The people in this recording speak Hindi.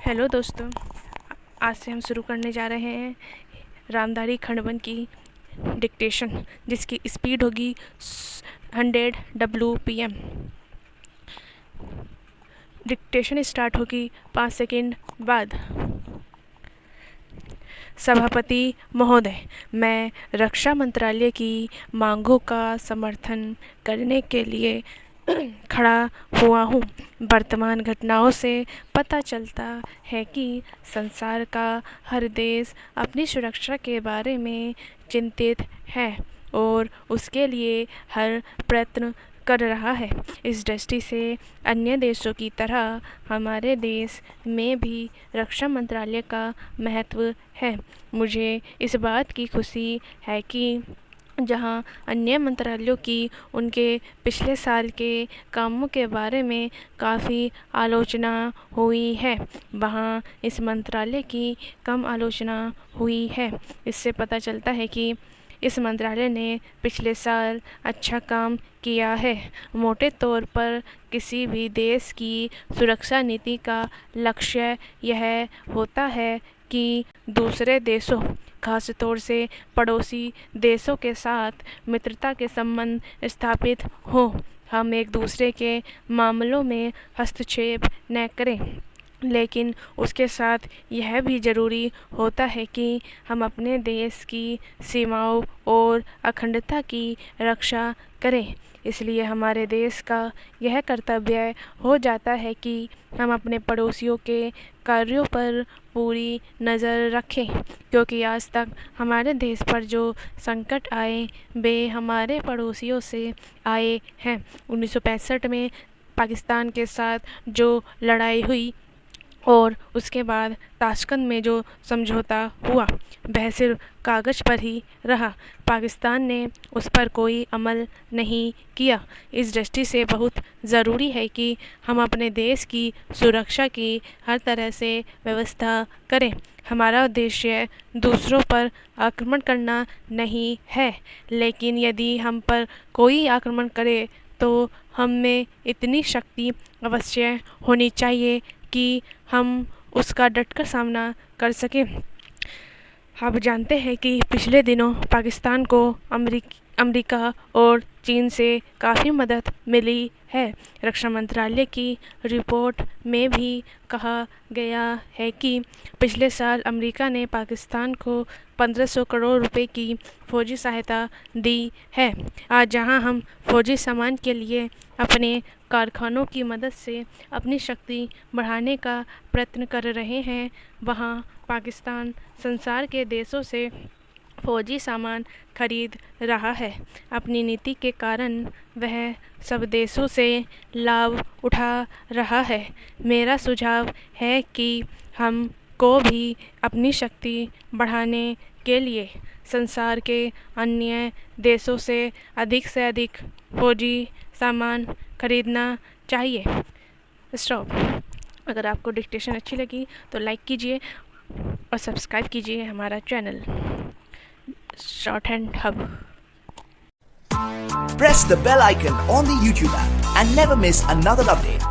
हेलो दोस्तों, आज से हम शुरू करने जा रहे हैं रामधारी खंडवन की डिक्टेशन, जिसकी स्पीड होगी 100 WPM। डिक्टेशन स्टार्ट होगी 5 सेकंड बाद। सभापति महोदय, मैं रक्षा मंत्रालय की मांगों का समर्थन करने के लिए खड़ा हुआ हूँ। वर्तमान घटनाओं से पता चलता है कि संसार का हर देश अपनी सुरक्षा के बारे में चिंतित है और उसके लिए हर प्रयत्न कर रहा है। इस दृष्टि से अन्य देशों की तरह हमारे देश में भी रक्षा मंत्रालय का महत्व है। मुझे इस बात की खुशी है कि जहां अन्य मंत्रालयों की उनके पिछले साल के कामों के बारे में काफ़ी आलोचना हुई है, वहां इस मंत्रालय की कम आलोचना हुई है। इससे पता चलता है कि इस मंत्रालय ने पिछले साल अच्छा काम किया है। मोटे तौर पर किसी भी देश की सुरक्षा नीति का लक्ष्य यह होता है कि दूसरे देशों, खास तौर से पड़ोसी देशों के साथ मित्रता के संबंध स्थापित हों। हम एक दूसरे के मामलों में हस्तक्षेप न करें, लेकिन उसके साथ यह भी ज़रूरी होता है कि हम अपने देश की सीमाओं और अखंडता की रक्षा करें। इसलिए हमारे देश का यह कर्तव्य हो जाता है कि हम अपने पड़ोसियों के कार्यों पर पूरी नज़र रखें, क्योंकि आज तक हमारे देश पर जो संकट आए वे हमारे पड़ोसियों से आए हैं। 1965 में पाकिस्तान के साथ जो लड़ाई हुई और उसके बाद ताशकंद में जो समझौता हुआ, वह सिर्फ कागज़ पर ही रहा। पाकिस्तान ने उस पर कोई अमल नहीं किया। इस दृष्टि से बहुत ज़रूरी है कि हम अपने देश की सुरक्षा की हर तरह से व्यवस्था करें। हमारा उद्देश्य दूसरों पर आक्रमण करना नहीं है, लेकिन यदि हम पर कोई आक्रमण करे तो हम में इतनी शक्ति अवश्य होनी चाहिए कि हम उसका डटकर सामना कर सकें। आप जानते हैं कि पिछले दिनों पाकिस्तान को अमेरिका और चीन से काफ़ी मदद मिली है। रक्षा मंत्रालय की रिपोर्ट में भी कहा गया है कि पिछले साल अमेरिका ने पाकिस्तान को 1500 करोड़ रुपए की फौजी सहायता दी है। आज जहां हम फौजी सामान के लिए अपने कारखानों की मदद से अपनी शक्ति बढ़ाने का प्रयत्न कर रहे हैं, वहां पाकिस्तान संसार के देशों से फौजी सामान खरीद रहा है। अपनी नीति के कारण वह सब देशों से लाभ उठा रहा है। मेरा सुझाव है कि हम को भी अपनी शक्ति बढ़ाने के लिए संसार के अन्य देशों से अधिक फौजी सामान खरीदना चाहिए। स्टॉप। अगर आपको डिक्टेशन अच्छी लगी तो लाइक कीजिए और सब्सक्राइब कीजिए हमारा channel Shorthand Hub. Press the bell icon on the YouTube app and never miss another update.